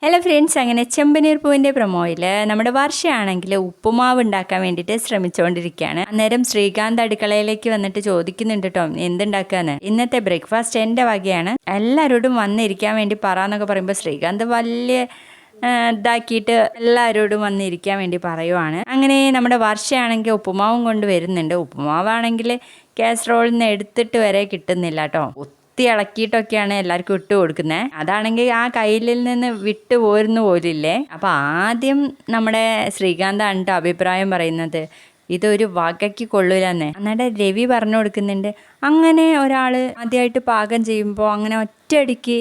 Hello friends, അങ്ങനെ ചെമ്പനീർ പൂവിൻ്റെ പ്രൊമോയിൽ നമ്മുടെ വർഷയാണെങ്കിൽ ഉപ്പുമാവ് ഉണ്ടാക്കാൻ വേണ്ടിയിട്ട് ശ്രമിച്ചുകൊണ്ടിരിക്കുകയാണ്. അന്നേരം ശ്രീകാന്ത് അടുക്കളയിലേക്ക് വന്നിട്ട് ചോദിക്കുന്നുണ്ട് കേട്ടോ, എന്തുണ്ടാക്കാന്ന്. ഇന്നത്തെ ബ്രേക്ക്ഫാസ്റ്റ് എൻ്റെ വകയാണ്, എല്ലാവരോടും വന്നിരിക്കാൻ വേണ്ടി പറയാന്നൊക്കെ പറയുമ്പോൾ ശ്രീകാന്ത് വലിയ ഇതാക്കിയിട്ട് എല്ലാവരോടും വന്നിരിക്കാൻ വേണ്ടി പറയുവാണ്. അങ്ങനെ നമ്മുടെ വർഷയാണെങ്കിൽ ഉപ്പുമാവും കൊണ്ട് വരുന്നുണ്ട്. ഉപ്പുമാവാണെങ്കിൽ കാസറോളിൽ നിന്ന് എടുത്തിട്ട് വരെ കിട്ടുന്നില്ല കേട്ടോ. ഇളക്കിയിട്ടൊക്കെയാണ് എല്ലാവർക്കും ഇട്ട് കൊടുക്കുന്നത്. അതാണെങ്കിൽ ആ കയ്യിൽ നിന്ന് വിട്ടു പോരുന്നു പോലില്ലേ. അപ്പോൾ ആദ്യം നമ്മുടെ ശ്രീകാന്താണ് കേട്ടോ അഭിപ്രായം പറയുന്നത്, ഇതൊരു വകയ്ക്ക് കൊള്ളൂലെന്ന്. എന്നിട്ട് രവി പറഞ്ഞു കൊടുക്കുന്നുണ്ട്, അങ്ങനെ ഒരാൾ ആദ്യമായിട്ട് പാകം ചെയ്യുമ്പോൾ അങ്ങനെ ഒറ്റയടിക്ക്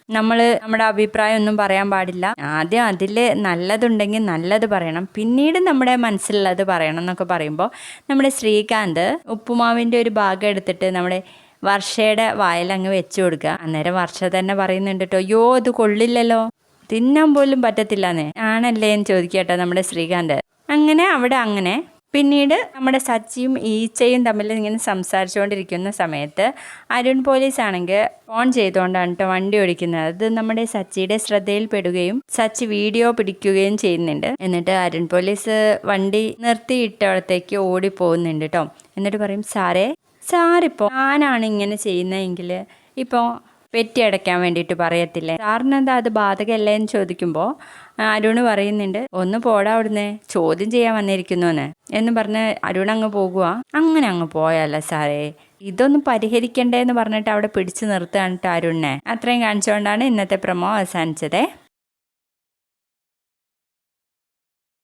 നമ്മുടെ അഭിപ്രായം ഒന്നും പറയാൻ പാടില്ല. ആദ്യം അതിൽ നല്ലതുണ്ടെങ്കിൽ നല്ലത് പറയണം, പിന്നീട് നമ്മുടെ മനസ്സിലുള്ളത് പറയണം എന്നൊക്കെ പറയുമ്പോൾ നമ്മുടെ ശ്രീകാന്ത് ഉപ്പുമാവിൻ്റെ ഒരു ഭാഗം എടുത്തിട്ട് നമ്മുടെ വർഷയുടെ വായിലങ്ങ് വെച്ച് കൊടുക്കുക. അന്നേരം വർഷ തന്നെ പറയുന്നുണ്ട് കേട്ടോ, അയ്യോ ഇത് കൊള്ളില്ലല്ലോ, തിന്നാൻ പോലും പറ്റത്തില്ലെന്നേ. ആണല്ലേ എന്ന് ചോദിക്കട്ടോ നമ്മുടെ ശ്രീകാന്ത്. അങ്ങനെ പിന്നീട് നമ്മുടെ സച്ചിയും ഈച്ചയും തമ്മിൽ ഇങ്ങനെ സംസാരിച്ചുകൊണ്ടിരിക്കുന്ന സമയത്ത് അരുൺ പോലീസ് ആണെങ്കിൽ ഫോൺ ചെയ്തുകൊണ്ടാണ് കേട്ടോ വണ്ടി ഓടിക്കുന്നത്. അത് നമ്മുടെ സച്ചിയുടെ ശ്രദ്ധയിൽപ്പെടുകയും സച്ചി വീഡിയോ പിടിക്കുകയും ചെയ്യുന്നുണ്ട്. എന്നിട്ട് അരുൺ പോലീസ് വണ്ടി നിർത്തിയിട്ടടത്തേക്ക് ഓടി പോകുന്നുണ്ട് കേട്ടോ. എന്നിട്ട് പറയും, സാറിപ്പോൾ ഞാനാണ് ഇങ്ങനെ ചെയ്യുന്നതെങ്കിൽ ഇപ്പോൾ പെറ്റി അടയ്ക്കാൻ വേണ്ടിയിട്ട് പറയത്തില്ലേ, സാറിനെന്താ അത് ബാധകമല്ലേ എന്ന് ചോദിക്കുമ്പോൾ അരുണ് പറയുന്നുണ്ട്, ഒന്ന് പോടാ അവിടുന്ന്, ചോദ്യം ചെയ്യാൻ വന്നിരിക്കുന്നു എന്ന് പറഞ്ഞ് അരുൺ അങ്ങ് പോകുക. അങ്ങനെ അങ്ങ് പോയല്ല സാറേ, ഇതൊന്നും പരിഹരിക്കണ്ടേ എന്ന് പറഞ്ഞിട്ട് അവിടെ പിടിച്ചു നിർത്തുകയാണ് അരുണിനെ. അത്രയും കാണിച്ചുകൊണ്ടാണ് ഇന്നത്തെ പ്രൊമോ അവസാനിച്ചത്.